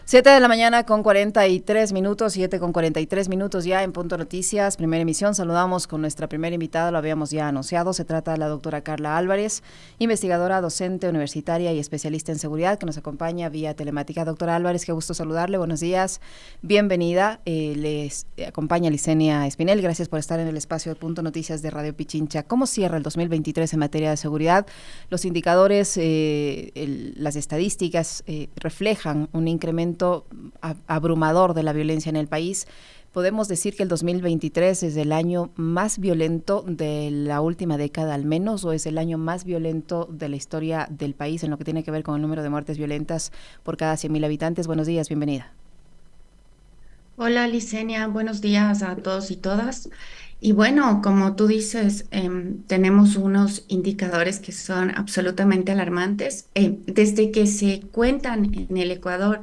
7 de la mañana con 43 minutos, 7 con 43 minutos ya en Punto Noticias, primera emisión. Saludamos con nuestra primera invitada, lo habíamos ya anunciado. Se trata de la doctora Carla Álvarez, investigadora, docente universitaria y especialista en seguridad, que nos acompaña vía telemática. Doctora Álvarez, qué gusto saludarle, buenos días, bienvenida. Les acompaña Licenia Espinel, gracias por estar en el espacio de Punto Noticias de Radio Pichincha. ¿Cómo cierra el 2023 en materia de seguridad? Los indicadores, las estadísticas reflejan un incremento abrumador de la violencia en el país. Podemos decir que el 2023 es el año más violento de la última década al menos, o es el año más violento de la historia del país en lo que tiene que ver con el número de muertes violentas por cada 100.000 habitantes. Buenos días, bienvenida. Hola Licenia, buenos días a todos y todas. Y bueno, como tú dices, tenemos unos indicadores que son absolutamente alarmantes. Desde que se cuentan en el Ecuador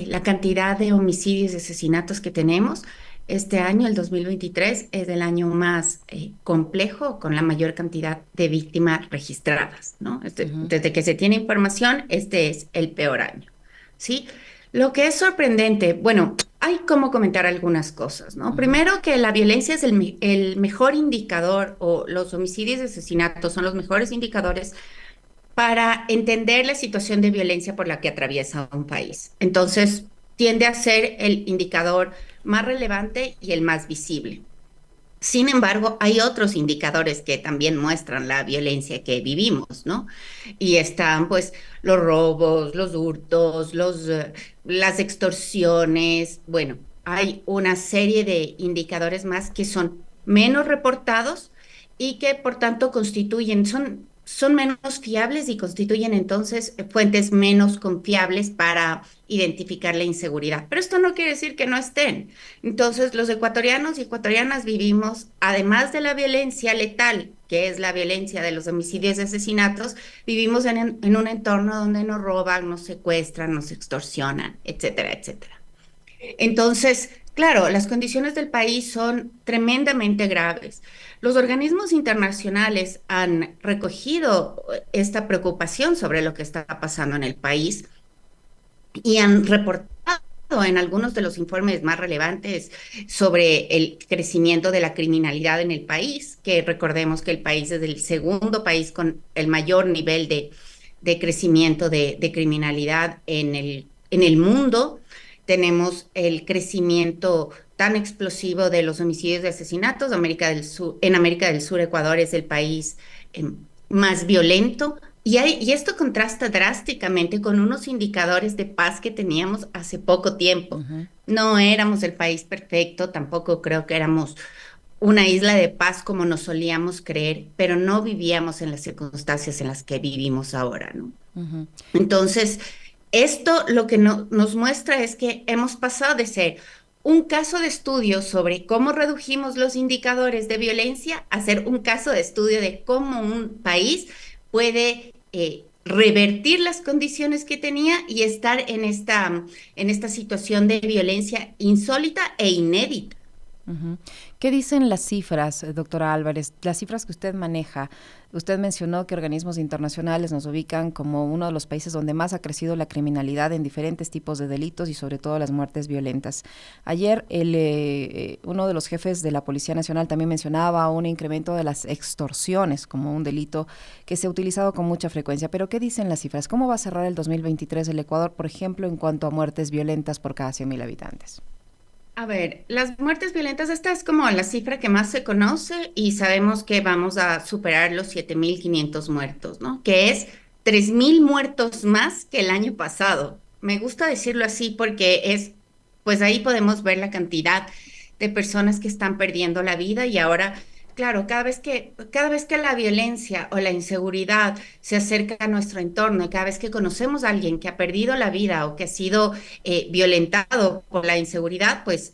la cantidad de homicidios y asesinatos que tenemos, este año, el 2023, es el año más complejo con la mayor cantidad de víctimas registradas, ¿no? Ujú. Desde que se tiene información, este es el peor año, ¿sí? Lo que es sorprendente, bueno, hay como comentar algunas cosas, ¿no? Ujú. Primero que la violencia es el mejor indicador, o los homicidios y asesinatos son los mejores indicadores para entender la situación de violencia por la que atraviesa un país. Entonces, tiende a ser el indicador más relevante y el más visible. Sin embargo, hay otros indicadores que también muestran la violencia que vivimos, ¿no? Y están pues los robos, los hurtos, las extorsiones. Bueno, hay una serie de indicadores más que son menos reportados y que por tanto son menos fiables y constituyen entonces fuentes menos confiables para identificar la inseguridad. Pero esto no quiere decir que no estén. Entonces, los ecuatorianos y ecuatorianas vivimos, además de la violencia letal, que es la violencia de los homicidios y asesinatos, vivimos en un entorno donde nos roban, nos secuestran, nos extorsionan, etcétera, etcétera. Entonces, claro, las condiciones del país son tremendamente graves. Los organismos internacionales han recogido esta preocupación sobre lo que está pasando en el país y han reportado en algunos de los informes más relevantes sobre el crecimiento de la criminalidad en el país, que recordemos que el país es el segundo país con el mayor nivel de crecimiento de criminalidad en el mundo. Tenemos el crecimiento tan explosivo de los homicidios y asesinatos. En América del Sur, Ecuador es el país más violento y esto contrasta drásticamente con unos indicadores de paz que teníamos hace poco tiempo. Ujú. No éramos el país perfecto, tampoco creo que éramos una isla de paz como nos solíamos creer, pero no vivíamos en las circunstancias en las que vivimos ahora, ¿no? Ujú. Entonces, esto lo que nos muestra es que hemos pasado de ser un caso de estudio sobre cómo redujimos los indicadores de violencia a ser un caso de estudio de cómo un país puede revertir las condiciones que tenía y estar en esta situación de violencia insólita e inédita. Ujú. ¿Qué dicen las cifras, doctora Álvarez? Las cifras que usted maneja. Usted mencionó que organismos internacionales nos ubican como uno de los países donde más ha crecido la criminalidad en diferentes tipos de delitos y sobre todo las muertes violentas. Ayer uno de los jefes de la Policía Nacional también mencionaba un incremento de las extorsiones como un delito que se ha utilizado con mucha frecuencia. Pero ¿qué dicen las cifras? ¿Cómo va a cerrar el 2023 el Ecuador, por ejemplo, en cuanto a muertes violentas por cada 100.000 habitantes? A ver, las muertes violentas, esta es como la cifra que más se conoce y sabemos que vamos a superar los 7.500 muertos, ¿no? Que es 3.000 muertos más que el año pasado. Me gusta decirlo así porque pues ahí podemos ver la cantidad de personas que están perdiendo la vida y ahora, claro, cada vez que la violencia o la inseguridad se acerca a nuestro entorno y cada vez que conocemos a alguien que ha perdido la vida o que ha sido violentado por la inseguridad, pues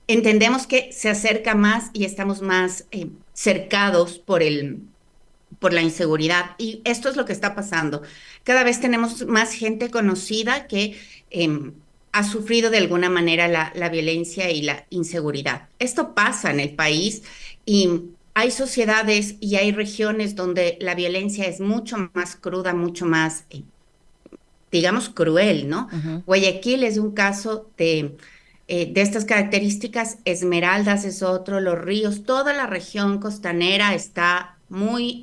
entendemos que se acerca más y estamos más cercados por la inseguridad. Y esto es lo que está pasando. Cada vez tenemos más gente conocida que ha sufrido de alguna manera la violencia y la inseguridad. Esto pasa en el país y hay sociedades y hay regiones donde la violencia es mucho más cruda, mucho más digamos, cruel, ¿no? Ujú. Guayaquil es un caso de estas características, Esmeraldas es otro, los ríos, toda la región costanera está muy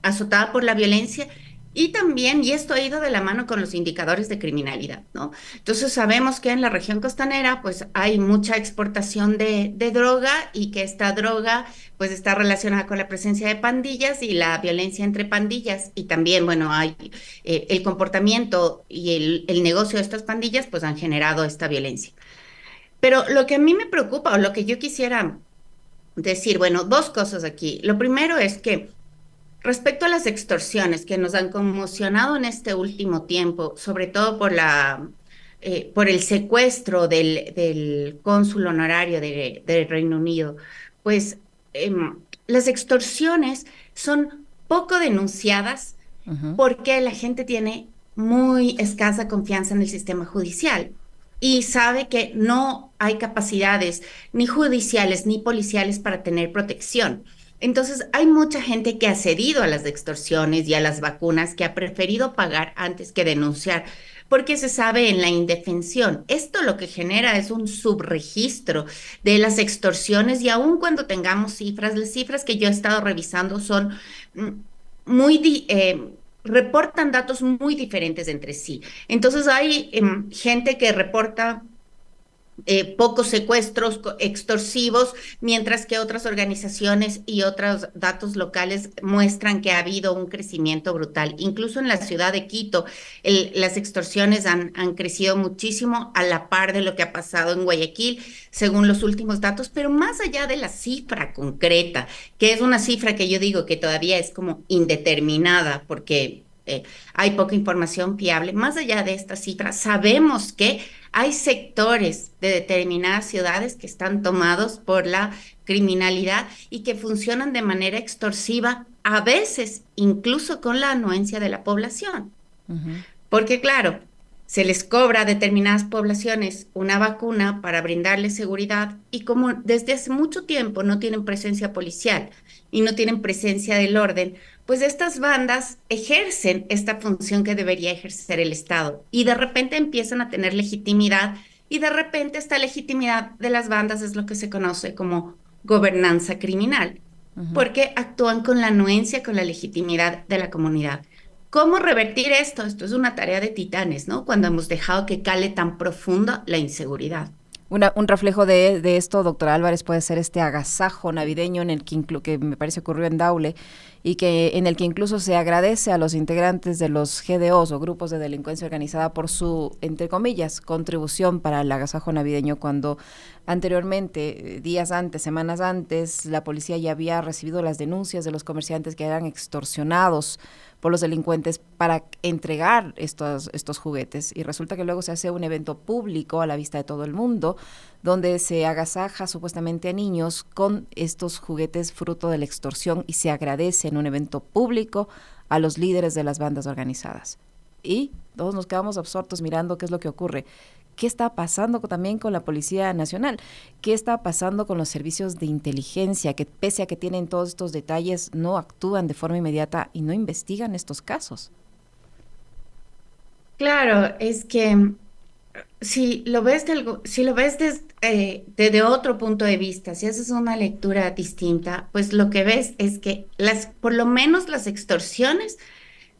azotada por la violencia y también, y esto ha ido de la mano con los indicadores de criminalidad, ¿no? Entonces sabemos que en la región costanera pues hay mucha exportación de droga y que esta droga pues está relacionada con la presencia de pandillas y la violencia entre pandillas y también, bueno, hay el comportamiento y el negocio de estas pandillas pues han generado esta violencia. Pero lo que a mí me preocupa o lo que yo quisiera decir, bueno, dos cosas aquí. Lo primero es que respecto a las extorsiones que nos han conmocionado en este último tiempo, sobre todo por el secuestro del cónsul honorario del Reino Unido, pues las extorsiones son poco denunciadas Ujú. porque la gente tiene muy escasa confianza en el sistema judicial y sabe que no hay capacidades ni judiciales ni policiales para tener protección. Entonces, hay mucha gente que ha cedido a las extorsiones y a las vacunas, que ha preferido pagar antes que denunciar, porque se sabe en la indefensión. Esto lo que genera es un subregistro de las extorsiones y aun cuando tengamos cifras, las cifras que yo he estado revisando son mm, muy, reportan datos muy diferentes entre sí. Entonces hay gente que reporta pocos secuestros extorsivos, mientras que otras organizaciones y otros datos locales muestran que ha habido un crecimiento brutal. Incluso en la ciudad de Quito, las extorsiones han crecido muchísimo a la par de lo que ha pasado en Guayaquil, según los últimos datos, pero más allá de la cifra concreta, que es una cifra que yo digo que todavía es como indeterminada, porque hay poca información fiable, más allá de esta cifra, sabemos que hay sectores de determinadas ciudades que están tomados por la criminalidad y que funcionan de manera extorsiva, a veces incluso con la anuencia de la población. Ujú. Porque claro, se les cobra a determinadas poblaciones una vacuna para brindarles seguridad y como desde hace mucho tiempo no tienen presencia policial y no tienen presencia del orden, pues estas bandas ejercen esta función que debería ejercer el Estado y de repente empiezan a tener legitimidad y de repente esta legitimidad de las bandas es lo que se conoce como gobernanza criminal, Ujú. porque actúan con la anuencia, con la legitimidad de la comunidad. ¿Cómo revertir esto? Esto es una tarea de titanes, ¿no? Cuando hemos dejado que cale tan profundo la inseguridad. Un reflejo de esto, doctora Álvarez, puede ser este agasajo navideño en el que, que me parece ocurrió en Daule y que en el que incluso se agradece a los integrantes de los GDOs o grupos de delincuencia organizada por su, entre comillas, contribución para el agasajo navideño cuando anteriormente, días antes, semanas antes, la policía ya había recibido las denuncias de los comerciantes que eran extorsionados por los delincuentes para entregar estos juguetes. Y resulta que luego se hace un evento público a la vista de todo el mundo, donde se agasaja supuestamente a niños con estos juguetes fruto de la extorsión y se agradece en un evento público a los líderes de las bandas organizadas. Y todos nos quedamos absortos mirando qué es lo que ocurre. ¿Qué está pasando también con la Policía Nacional? ¿Qué está pasando con los servicios de inteligencia que pese a que tienen todos estos detalles no actúan de forma inmediata y no investigan estos casos? Claro, es que si lo ves desde otro punto de vista, si haces una lectura distinta, pues lo que ves es que por lo menos las extorsiones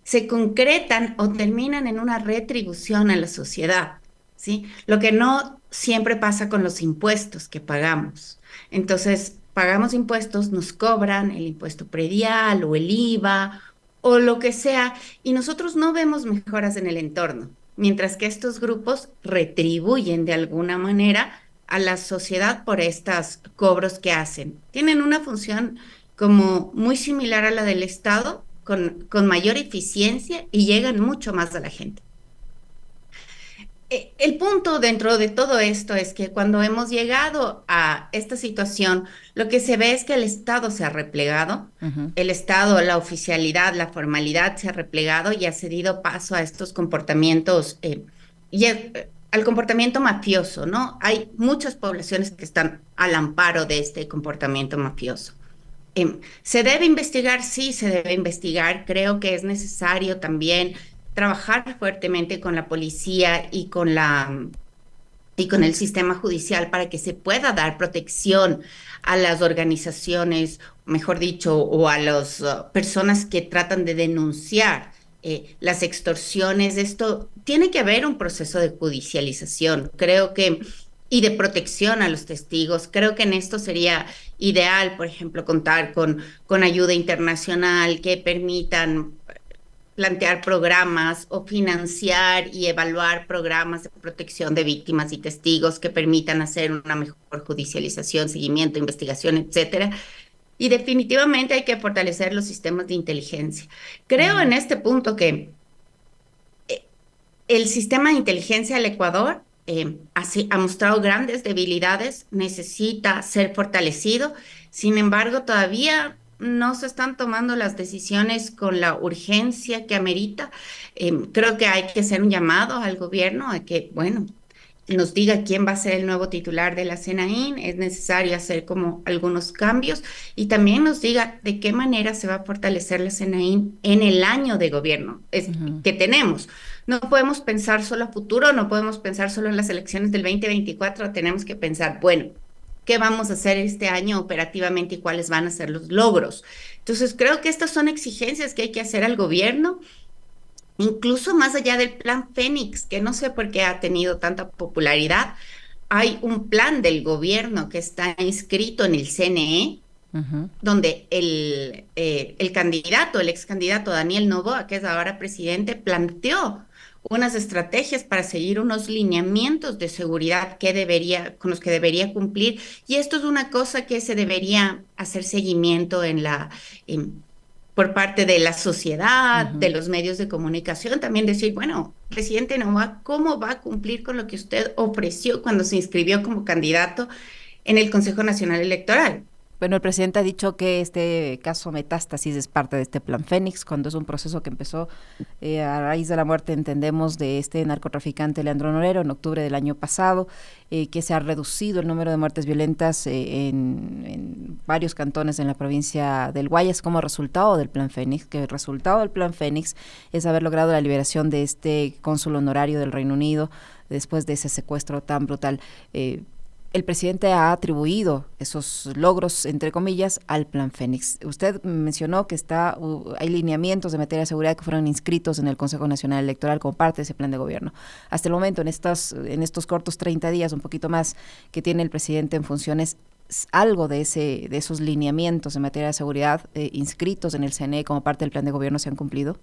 se concretan o terminan en una retribución a la sociedad, ¿sí? Lo que no siempre pasa con los impuestos que pagamos. Entonces, pagamos impuestos, nos cobran el impuesto predial o el IVA o lo que sea, y nosotros no vemos mejoras en el entorno, mientras que estos grupos retribuyen de alguna manera a la sociedad por estos cobros que hacen. Tienen una función como muy similar a la del Estado, con mayor eficiencia y llegan mucho más a la gente. El punto dentro de todo esto es que cuando hemos llegado a esta situación, lo que se ve es que el Estado se ha replegado, Ujú. el Estado, la oficialidad, la formalidad se ha replegado y ha cedido paso a estos comportamientos al comportamiento mafioso, ¿no? Hay muchas poblaciones que están al amparo de este comportamiento mafioso. ¿Se debe investigar? Sí, se debe investigar. Creo que es necesario también. trabajar fuertemente con la policía y con el sistema judicial para que se pueda dar protección a las organizaciones, mejor dicho, o a las personas que tratan de denunciar las extorsiones. Esto tiene que haber un proceso de judicialización, creo que, y de protección a los testigos. Creo que en esto sería ideal, por ejemplo, contar con ayuda internacional que permitan plantear programas o financiar y evaluar programas de protección de víctimas y testigos que permitan hacer una mejor judicialización, seguimiento, investigación, etcétera. Y definitivamente hay que fortalecer los sistemas de inteligencia. Creo Ujú. en este punto que el sistema de inteligencia del Ecuador ha mostrado grandes debilidades, necesita ser fortalecido. Sin embargo, todavía no se están tomando las decisiones con la urgencia que amerita. Creo que hay que hacer un llamado al gobierno a que, bueno, nos diga quién va a ser el nuevo titular de la SENAIN. Es necesario hacer como algunos cambios y también nos diga de qué manera se va a fortalecer la SENAIN en el año de gobierno Ujú. que tenemos. No podemos pensar solo a futuro, no podemos pensar solo en las elecciones del 2024. Tenemos que pensar, bueno, ¿qué vamos a hacer este año operativamente y cuáles van a ser los logros? Entonces, creo que estas son exigencias que hay que hacer al gobierno, incluso más allá del plan Fénix, que no sé por qué ha tenido tanta popularidad. Hay un plan del gobierno que está inscrito en el CNE, Ujú. donde el candidato, el ex candidato Daniel Noboa, que es ahora presidente, planteó unas estrategias para seguir unos lineamientos de seguridad con los que debería cumplir. Y esto es una cosa que se debería hacer seguimiento en- por parte de la sociedad, de Ujú. los medios de comunicación, también decir, bueno, presidente Noboa, ¿cómo va a cumplir con lo que usted ofreció cuando se inscribió como candidato en el Consejo Nacional Electoral? Bueno, el presidente ha dicho que este caso Metástasis es parte de este plan Fénix, cuando es un proceso que empezó a raíz de la muerte, entendemos, de este narcotraficante Leandro Norero en octubre del año pasado, que se ha reducido el número de muertes violentas en varios cantones en la provincia del Guayas como resultado del plan Fénix, que el resultado del plan Fénix es haber logrado la liberación de este cónsul honorario del Reino Unido después de ese secuestro tan brutal. El presidente ha atribuido esos logros, entre comillas, al Plan Fénix. Usted mencionó que hay lineamientos de materia de seguridad que fueron inscritos en el Consejo Nacional Electoral como parte de ese plan de gobierno. Hasta el momento, en estos cortos 30 días, un poquito más, que tiene el presidente en funciones, algo de esos lineamientos en materia de seguridad inscritos en el CNE como parte del plan de gobierno se han cumplido.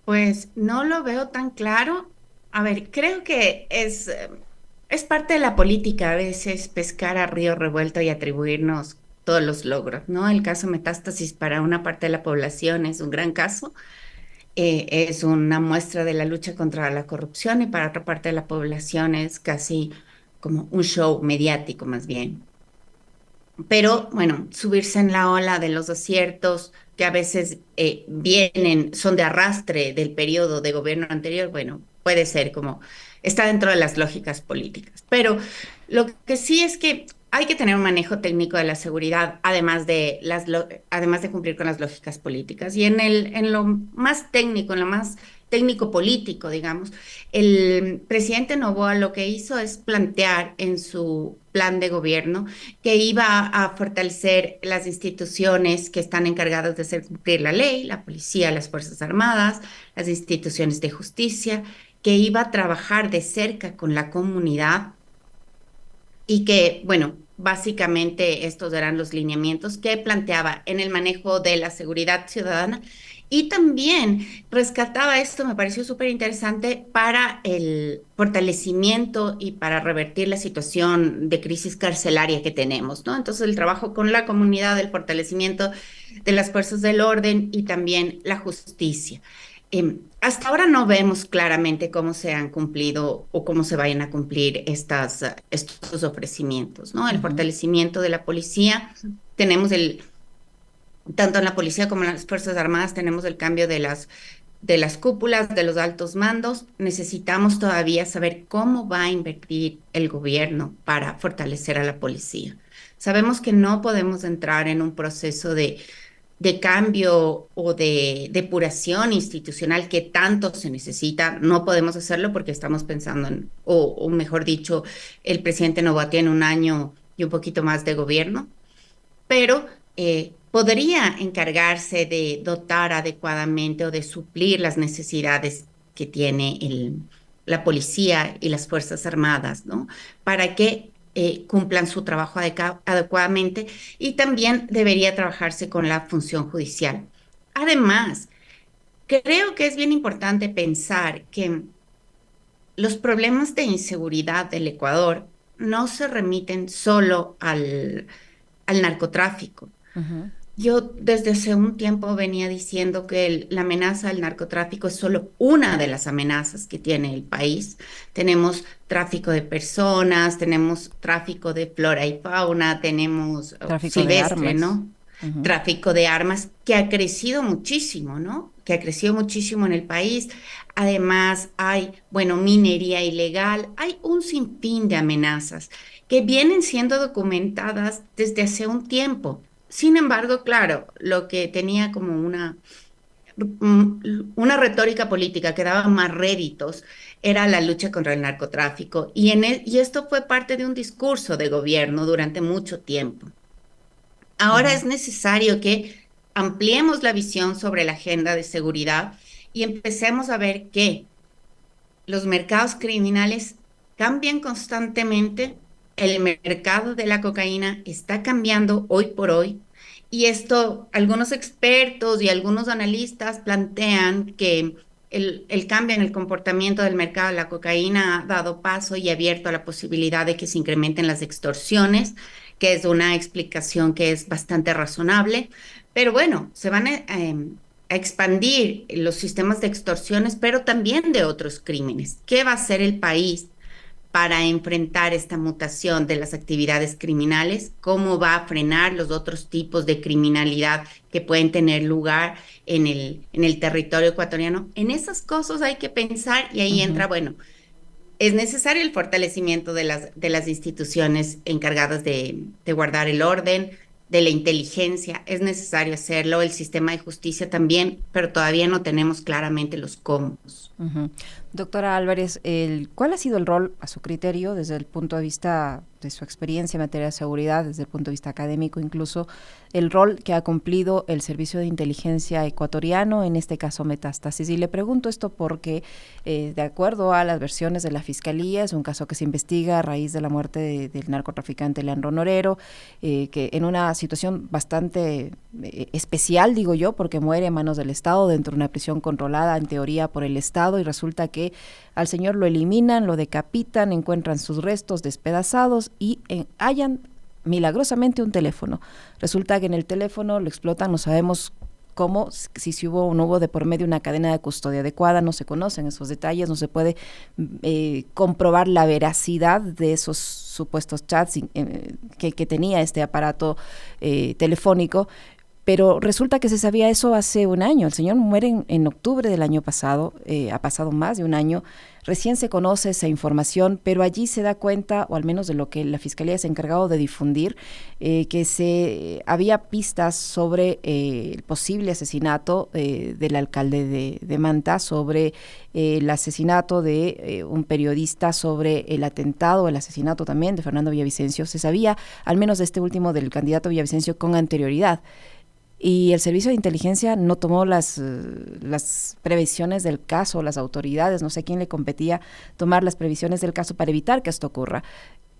Pues no lo veo tan claro. A ver, creo que es parte de la política a veces pescar a río revuelto y atribuirnos todos los logros, ¿no? El caso Metástasis para una parte de la población es un gran caso, es una muestra de la lucha contra la corrupción y para otra parte de la población es casi como un show mediático más bien. Pero bueno, subirse en la ola de los desiertos que a veces son de arrastre del periodo de gobierno anterior, bueno, puede ser como, está dentro de las lógicas políticas. Pero lo que sí es que hay que tener un manejo técnico de la seguridad, además de cumplir con las lógicas políticas. Y en lo más técnico, en lo más técnico político, digamos, el presidente Noboa lo que hizo es plantear en su plan de gobierno que iba a fortalecer las instituciones que están encargadas de hacer cumplir la ley, la policía, las Fuerzas Armadas, las instituciones de justicia, que iba a trabajar de cerca con la comunidad y que, bueno, básicamente estos eran los lineamientos que planteaba en el manejo de la seguridad ciudadana y también rescataba esto, me pareció súper interesante para el fortalecimiento y para revertir la situación de crisis carcelaria que tenemos, ¿no? Entonces el trabajo con la comunidad, el fortalecimiento de las fuerzas del orden y también la justicia. Hasta ahora no vemos claramente cómo se han cumplido o cómo se vayan a cumplir estos ofrecimientos, ¿no? El Ujú. fortalecimiento de la policía, tenemos tanto en la policía como en las Fuerzas Armadas, tenemos el cambio de las cúpulas, de los altos mandos. Necesitamos todavía saber cómo va a invertir el gobierno para fortalecer a la policía. Sabemos que no podemos entrar en un proceso de cambio o de depuración institucional que tanto se necesita. No podemos hacerlo porque estamos pensando en, o mejor dicho, el presidente Noboa tiene un año y un poquito más de gobierno, pero podría encargarse de dotar adecuadamente o de suplir las necesidades que tiene la policía y las Fuerzas Armadas, ¿no? Para que cumplan su trabajo adecuadamente y también debería trabajarse con la función judicial. Además, creo que es bien importante pensar que los problemas de inseguridad del Ecuador no se remiten solo al narcotráfico. Ujú. Yo desde hace un tiempo venía diciendo que la amenaza del narcotráfico es solo una de las amenazas que tiene el país. Tenemos tráfico de personas, tenemos tráfico de flora y fauna, tenemos Tráfico de silvestre, armas. ¿no? Ujú. Tráfico de armas que ha crecido muchísimo, ¿no? Que ha crecido muchísimo en el país. Además, hay, bueno, minería ilegal, hay un sinfín de amenazas que vienen siendo documentadas desde hace un tiempo. Sin embargo, claro, lo que tenía como una retórica política que daba más réditos era la lucha contra el narcotráfico. Y esto fue parte de un discurso de gobierno durante mucho tiempo. Ahora Ujú. es necesario que ampliemos la visión sobre la agenda de seguridad y empecemos a ver que los mercados criminales cambian constantemente, el mercado de la cocaína está cambiando hoy por hoy y esto algunos expertos y algunos analistas plantean que el cambio en el comportamiento del mercado de la cocaína ha dado paso y abierto a la posibilidad de que se incrementen las extorsiones, que es una explicación que es bastante razonable, pero bueno, se van a expandir los sistemas de extorsiones, pero también de otros crímenes. ¿Qué va a hacer el país para enfrentar esta mutación de las actividades criminales? ¿Cómo va a frenar los otros tipos de criminalidad que pueden tener lugar en el territorio ecuatoriano? En esas cosas hay que pensar y ahí Ujú. entra, bueno, es necesario el fortalecimiento de las instituciones encargadas de guardar el orden, de la inteligencia. Es necesario hacerlo, el sistema de justicia también, pero todavía no tenemos claramente los cómo. Ujú. Doctora Álvarez, ¿cuál ha sido el rol, a su criterio, desde el punto de vista de su experiencia en materia de seguridad, desde el punto de vista académico incluso, el rol que ha cumplido el Servicio de Inteligencia ecuatoriano, en este caso Metástasis? Y le pregunto esto porque, de acuerdo a las versiones de la Fiscalía, es un caso que se investiga a raíz de la muerte del narcotraficante Leandro Norero, que en una situación bastante especial, digo yo, porque muere en manos del Estado dentro de una prisión controlada en teoría por el Estado, y resulta que al señor lo eliminan, lo decapitan, encuentran sus restos despedazados y hallan milagrosamente un teléfono. Resulta que en el teléfono lo explotan, no sabemos cómo, si hubo o no hubo de por medio una cadena de custodia adecuada, no se conocen esos detalles, no se puede comprobar la veracidad de esos supuestos chats que tenía este aparato telefónico, pero resulta que se sabía eso hace un año. El señor muere en octubre del año pasado, ha pasado más de un año, recién se conoce esa información, pero allí se da cuenta, o al menos de lo que la Fiscalía se ha encargado de difundir, que había pistas sobre el posible asesinato del alcalde de Manta, sobre el asesinato de un periodista, sobre el atentado, el asesinato también de Fernando Villavicencio. Se sabía, al menos de este último, del candidato Villavicencio con anterioridad. Y el servicio de inteligencia no tomó las previsiones del caso, las autoridades, no sé quién le competía tomar las previsiones del caso para evitar que esto ocurra.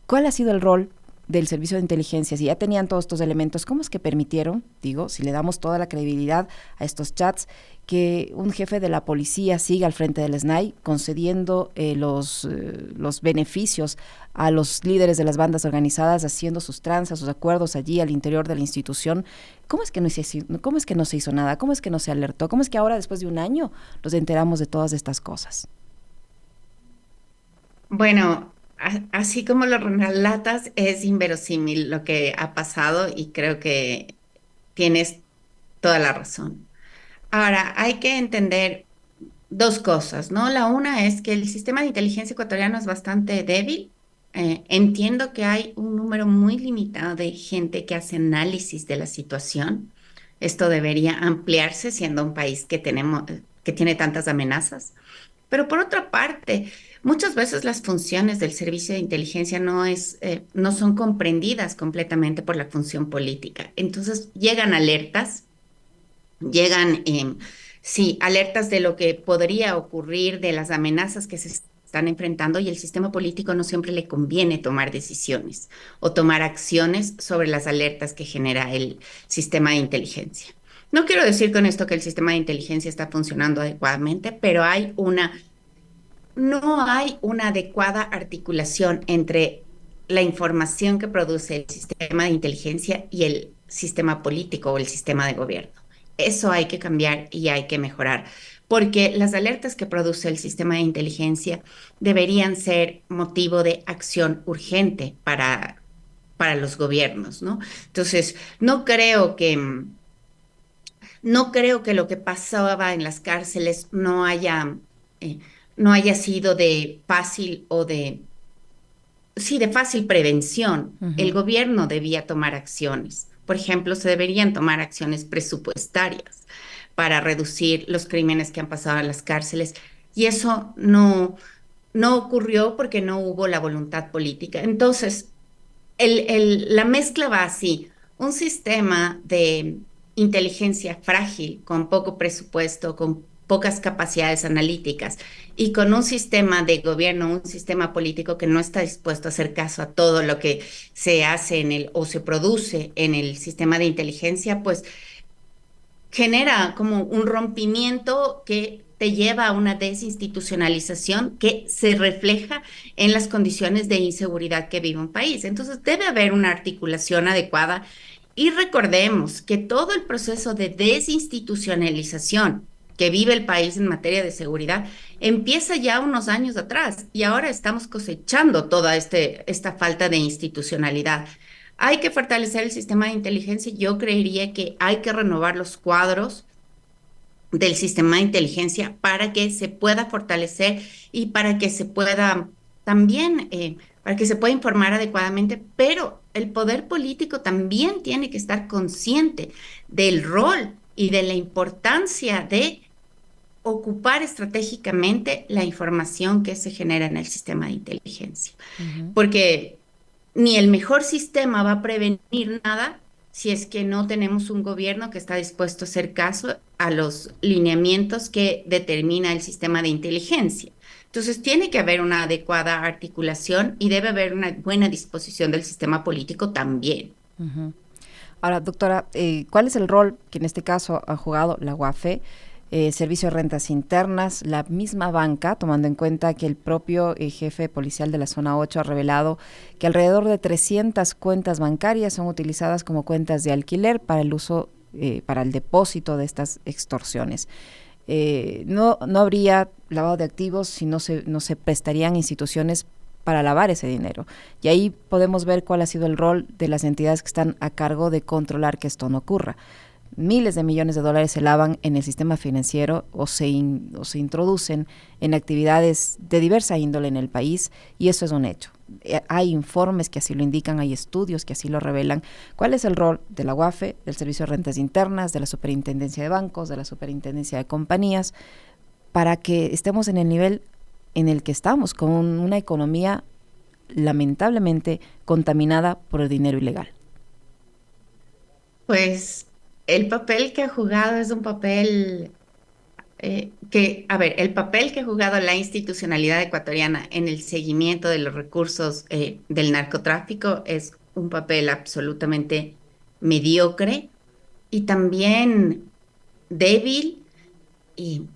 ¿Cuál ha sido el rol del servicio de inteligencia? Si ya tenían todos estos elementos, ¿cómo es que permitieron, digo, si le damos toda la credibilidad a estos chats, que un jefe de la policía siga al frente del SNAI concediendo los beneficios a los líderes de las bandas organizadas, haciendo sus tranzas, sus acuerdos allí al interior de la institución? ¿Cómo es que no se hizo nada? ¿Cómo es que no se alertó? ¿Cómo es que ahora, después de un año, nos enteramos de todas estas cosas? Bueno, así como lo relatas, es inverosímil lo que ha pasado y creo que tienes toda la razón. Ahora, hay que entender dos cosas, ¿no? La una es que el sistema de inteligencia ecuatoriano es bastante débil. Entiendo que hay un número muy limitado de gente que hace análisis de la situación. Esto debería ampliarse siendo un país que tiene tantas amenazas. Pero por otra parte, muchas veces las funciones del servicio de inteligencia no son comprendidas completamente por la función política. Entonces llegan alertas, llegan, sí, alertas de lo que podría ocurrir, de las amenazas que se están enfrentando y el sistema político no siempre le conviene tomar decisiones o tomar acciones sobre las alertas que genera el sistema de inteligencia. No quiero decir con esto que el sistema de inteligencia está funcionando adecuadamente, pero no hay una adecuada articulación entre la información que produce el sistema de inteligencia y el sistema político o el sistema de gobierno. Eso hay que cambiar y hay que mejorar, porque las alertas que produce el sistema de inteligencia deberían ser motivo de acción urgente para los gobiernos, ¿no? Entonces, no creo que lo que pasaba en las cárceles eh, no haya sido de fácil sí, de fácil prevención. El Ujú. gobierno debía tomar acciones. Por ejemplo, se deberían tomar acciones presupuestarias para reducir los crímenes que han pasado en las cárceles. Y eso no ocurrió porque no hubo la voluntad política. Entonces, la mezcla va así, un sistema de inteligencia frágil, con poco presupuesto, con pocas capacidades analíticas y con un sistema de gobierno, un sistema político que no está dispuesto a hacer caso a todo lo que se hace o se produce en el sistema de inteligencia, pues genera como un rompimiento que te lleva a una desinstitucionalización que se refleja en las condiciones de inseguridad que vive un país. Entonces, debe haber una articulación adecuada y recordemos que todo el proceso de desinstitucionalización que vive el país en materia de seguridad empieza ya unos años atrás y ahora estamos cosechando toda esta falta de institucionalidad. Hay que fortalecer el sistema de inteligencia. Yo creería que hay que renovar los cuadros del sistema de inteligencia para que se pueda fortalecer y para que se pueda también, para que se pueda informar adecuadamente, pero el poder político también tiene que estar consciente del rol y de la importancia de ocupar estratégicamente la información que se genera en el sistema de inteligencia, Ujú. porque ni el mejor sistema va a prevenir nada si es que no tenemos un gobierno que está dispuesto a hacer caso a los lineamientos que determina el sistema de inteligencia. Entonces, tiene que haber una adecuada articulación y debe haber una buena disposición del sistema político también. Ujú. Ahora, doctora, ¿cuál es el rol que en este caso ha jugado la UAFE, Servicio de Rentas Internas, la misma banca, tomando en cuenta que el propio jefe policial de la Zona 8 ha revelado que alrededor de 300 cuentas bancarias son utilizadas como cuentas de alquiler para el uso, para el depósito de estas extorsiones? No habría lavado de activos si no se prestarían instituciones para lavar ese dinero. Y ahí podemos ver cuál ha sido el rol de las entidades que están a cargo de controlar que esto no ocurra. Miles de millones de dólares se lavan en el sistema financiero o se introducen en actividades de diversa índole en el país, y eso es un hecho. Hay informes que así lo indican, hay estudios que así lo revelan. ¿Cuál es el rol de la UAFE, del Servicio de Rentas Internas, de la Superintendencia de Bancos, de la Superintendencia de Compañías, para que estemos en el nivel en el que estamos, con una economía lamentablemente contaminada por el dinero ilegal? Pues el papel que ha jugado es un papel a ver, el papel que ha jugado la institucionalidad ecuatoriana en el seguimiento de los recursos del narcotráfico es un papel absolutamente mediocre y también débil y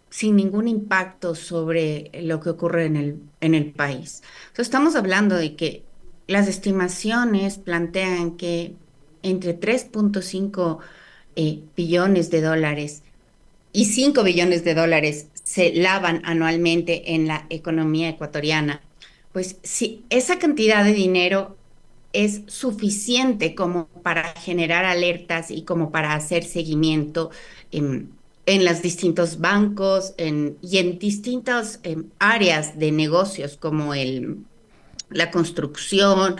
sin ningún impacto sobre lo que ocurre en el país. O sea, estamos hablando de que las estimaciones plantean que entre 3,5 billones de dólares y 5 billones de dólares se lavan anualmente en la economía ecuatoriana, pues si esa cantidad de dinero es suficiente como para generar alertas y como para hacer seguimiento en los distintos bancos y en distintas áreas de negocios como la construcción,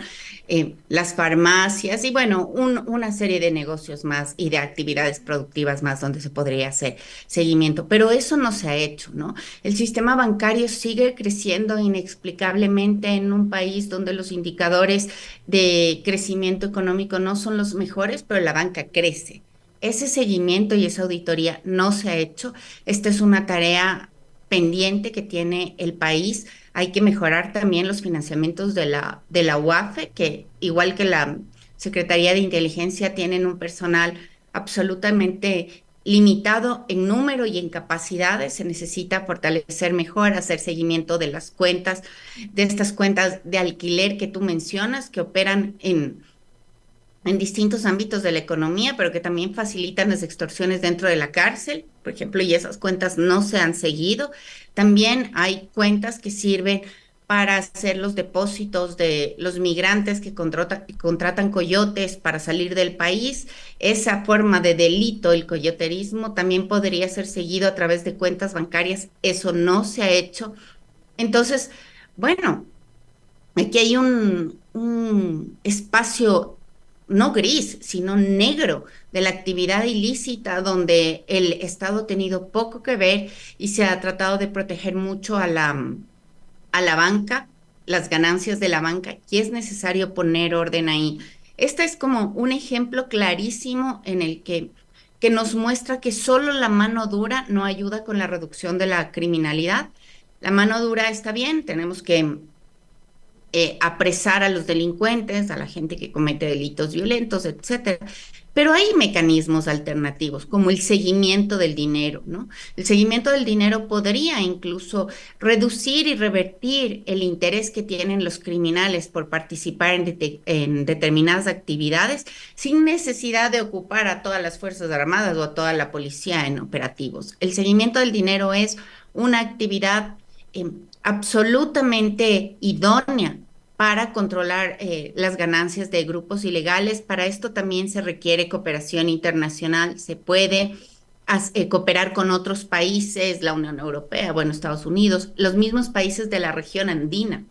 las farmacias y bueno, una serie de negocios más y de actividades productivas más donde se podría hacer seguimiento. Pero eso no se ha hecho, ¿no? El sistema bancario sigue creciendo inexplicablemente en un país donde los indicadores de crecimiento económico no son los mejores, pero la banca crece. Ese seguimiento y esa auditoría no se ha hecho. Esta es una tarea pendiente que tiene el país. Hay que mejorar también los financiamientos de la UAFE, que igual que la Secretaría de Inteligencia, tienen un personal absolutamente limitado en número y en capacidades. Se necesita fortalecer mejor, hacer seguimiento de las cuentas, de estas cuentas de alquiler que tú mencionas, que operan en distintos ámbitos de la economía, pero que también facilitan las extorsiones dentro de la cárcel, por ejemplo, y esas cuentas no se han seguido. También hay cuentas que sirven para hacer los depósitos de los migrantes que contratan coyotes para salir del país. Esa forma de delito, el coyoterismo, también podría ser seguido a través de cuentas bancarias. Eso no se ha hecho. Entonces, bueno. Aquí hay un espacio no gris, sino negro de la actividad ilícita donde el Estado ha tenido poco que ver y se ha tratado de proteger mucho a la banca, las ganancias de la banca, y es necesario poner orden ahí. Este es como un ejemplo clarísimo en el que nos muestra que solo la mano dura no ayuda con la reducción de la criminalidad. La mano dura está bien, tenemos que apresar a los delincuentes, a la gente que comete delitos violentos, etcétera. Pero hay mecanismos alternativos, como el seguimiento del dinero, ¿no? El seguimiento del dinero podría incluso reducir y revertir el interés que tienen los criminales por participar en determinadas actividades sin necesidad de ocupar a todas las Fuerzas Armadas o a toda la policía en operativos. El seguimiento del dinero es una actividad absolutamente idónea para controlar las ganancias de grupos ilegales. Para esto también se requiere cooperación internacional. Se puede cooperar con otros países, la Unión Europea, bueno, Estados Unidos, los mismos países de la región andina,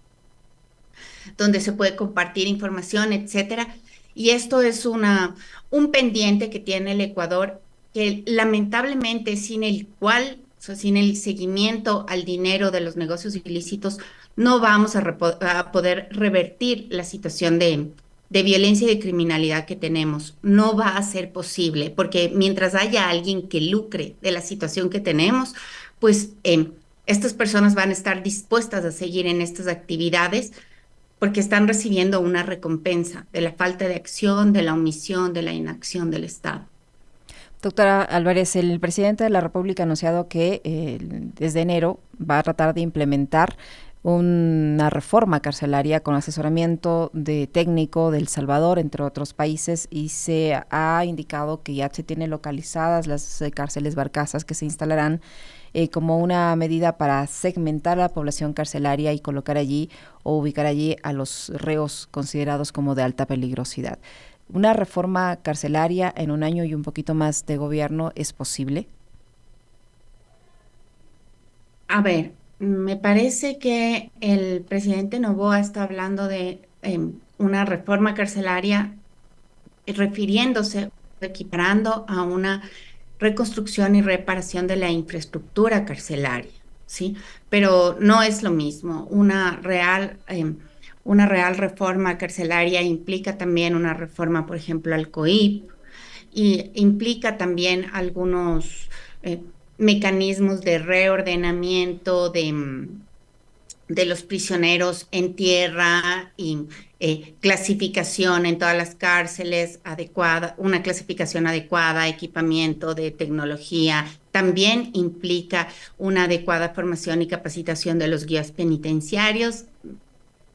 donde se puede compartir información, etcétera. Y esto es un pendiente que tiene el Ecuador, que lamentablemente sin el cual, o sea, sin el seguimiento al dinero de los negocios ilícitos, no vamos a poder revertir la situación de violencia y de criminalidad que tenemos. No va a ser posible, porque mientras haya alguien que lucre de la situación que tenemos, pues estas personas van a estar dispuestas a seguir en estas actividades porque están recibiendo una recompensa de la falta de acción, de la omisión, de la inacción del Estado. Doctora Álvarez, el presidente de la República ha anunciado que desde enero va a tratar de implementar una reforma carcelaria con asesoramiento de técnico de El Salvador, entre otros países, y se ha indicado que ya se tiene localizadas las cárceles barcazas que se instalarán como una medida para segmentar la población carcelaria y colocar allí o ubicar allí a los reos considerados como de alta peligrosidad. ¿Una reforma carcelaria en un año y un poquito más de gobierno es posible? A ver, me parece que el presidente Noboa está hablando de una reforma carcelaria refiriéndose, equiparando a una reconstrucción y reparación de la infraestructura carcelaria, ¿sí? Pero no es lo mismo. Una real reforma carcelaria implica también una reforma, por ejemplo, al COIP, y implica también algunos mecanismos de reordenamiento de los prisioneros en tierra y clasificación en todas las cárceles adecuada, una clasificación adecuada, equipamiento de tecnología. También implica una adecuada formación y capacitación de los guías penitenciarios,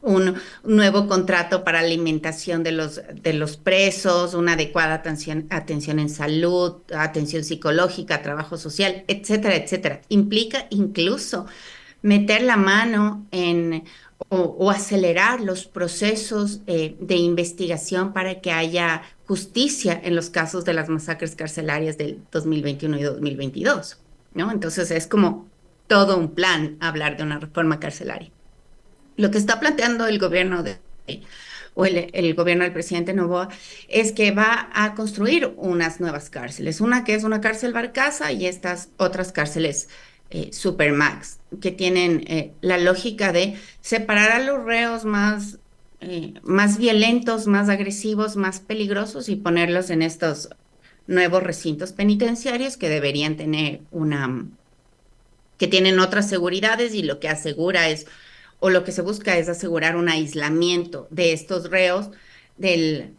un nuevo contrato para alimentación de los presos, una adecuada atención en salud, atención psicológica, trabajo social, etcétera, etcétera. Implica incluso meter la mano o acelerar los procesos de investigación para que haya justicia en los casos de las masacres carcelarias del 2021 y 2022, ¿no? Entonces es como todo un plan hablar de una reforma carcelaria. Lo que está planteando el gobierno el gobierno del presidente Noboa es que va a construir unas nuevas cárceles, una que es una cárcel Barcaza y estas otras cárceles Supermax, que tienen la lógica de separar a los reos más violentos, más agresivos, más peligrosos y ponerlos en estos nuevos recintos penitenciarios que deberían tener que tienen otras seguridades y lo que asegura es, o lo que se busca es asegurar un aislamiento de estos reos del,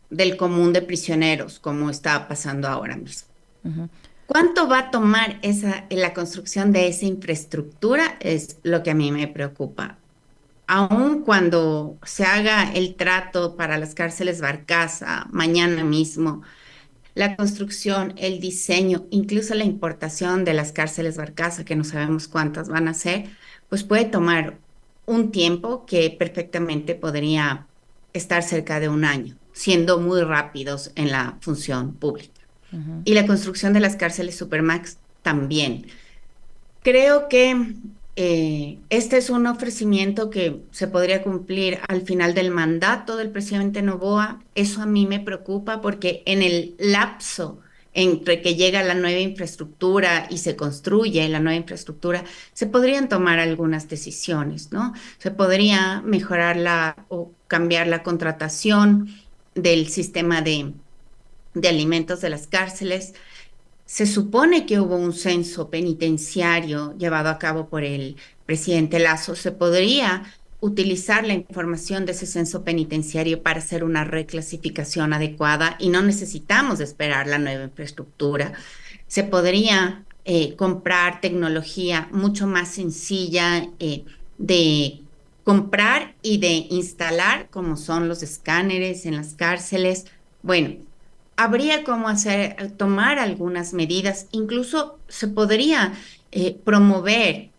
del común de prisioneros, como está pasando ahora mismo. Ujú. ¿Cuánto va a tomar la construcción de esa infraestructura? Es lo que a mí me preocupa. Aun cuando se haga el trato para las cárceles Barcaza mañana mismo, la construcción, el diseño, incluso la importación de las cárceles Barcaza, que no sabemos cuántas van a ser, pues puede tomar un tiempo que perfectamente podría estar cerca de un año, siendo muy rápidos en la función pública. Ujú. Y la construcción de las cárceles Supermax también. Creo que este es un ofrecimiento que se podría cumplir al final del mandato del presidente Noboa. Eso a mí me preocupa porque en el lapso entre que llega la nueva infraestructura y se construye la nueva infraestructura, se podrían tomar algunas decisiones, ¿no? Se podría mejorar o cambiar la contratación del sistema de alimentos de las cárceles. Se supone que hubo un censo penitenciario llevado a cabo por el presidente Lazo. Se podría utilizar la información de ese censo penitenciario para hacer una reclasificación adecuada y no necesitamos esperar la nueva infraestructura. Se podría comprar tecnología mucho más sencilla de comprar y de instalar, como son los escáneres en las cárceles. Bueno, habría como tomar algunas medidas, incluso se podría promover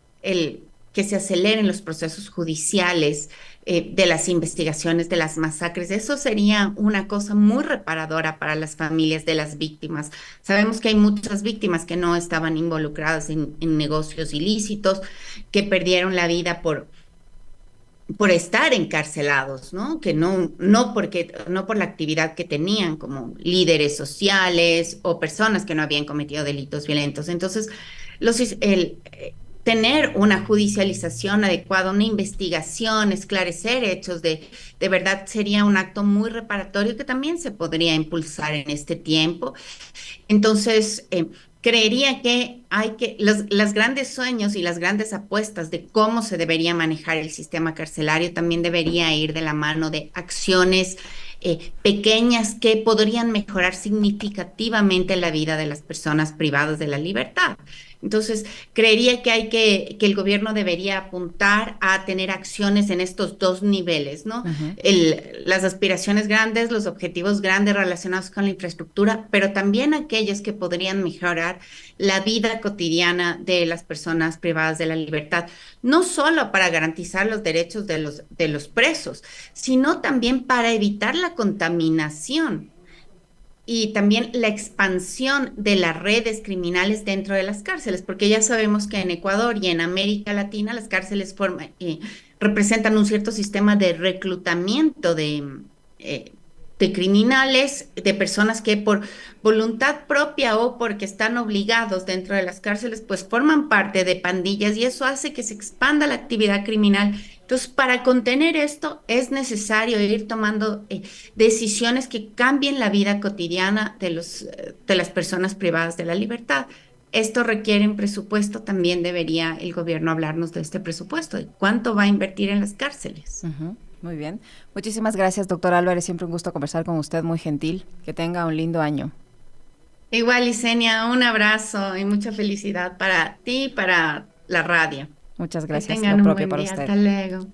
que se aceleren los procesos judiciales de las investigaciones de las masacres. Eso sería una cosa muy reparadora para las familias de las víctimas. Sabemos que hay muchas víctimas que no estaban involucradas en negocios ilícitos, que perdieron la vida por estar encarcelados, ¿no? Que no por la actividad que tenían como líderes sociales o personas que no habían cometido delitos violentos. Entonces, tener una judicialización adecuada, una investigación, esclarecer hechos de verdad sería un acto muy reparatorio que también se podría impulsar en este tiempo. Entonces, creería que los grandes sueños y las grandes apuestas de cómo se debería manejar el sistema carcelario también debería ir de la mano de acciones pequeñas que podrían mejorar significativamente la vida de las personas privadas de la libertad. Entonces, creería que el gobierno debería apuntar a tener acciones en estos dos niveles, ¿no? Ujú. Las aspiraciones grandes, los objetivos grandes relacionados con la infraestructura, pero también aquellos que podrían mejorar la vida cotidiana de las personas privadas de la libertad, no solo para garantizar los derechos de los presos, sino también para evitar la contaminación y también la expansión de las redes criminales dentro de las cárceles, porque ya sabemos que en Ecuador y en América Latina las cárceles representan un cierto sistema de reclutamiento eh, de criminales, de personas que por voluntad propia o porque están obligados dentro de las cárceles, pues forman parte de pandillas y eso hace que se expanda la actividad criminal. Entonces, para contener esto es necesario ir tomando decisiones que cambien la vida cotidiana de las personas privadas de la libertad. Esto requiere un presupuesto, también debería el gobierno hablarnos de este presupuesto, de cuánto va a invertir en las cárceles. Ujú. Muy bien. Muchísimas gracias, doctor Álvarez. Siempre un gusto conversar con usted, muy gentil. Que tenga un lindo año. Igual, Isenia, un abrazo y mucha felicidad para ti y para la radio. Muchas Que gracias. Lo tengan un propio buen para día. usted. Hasta luego.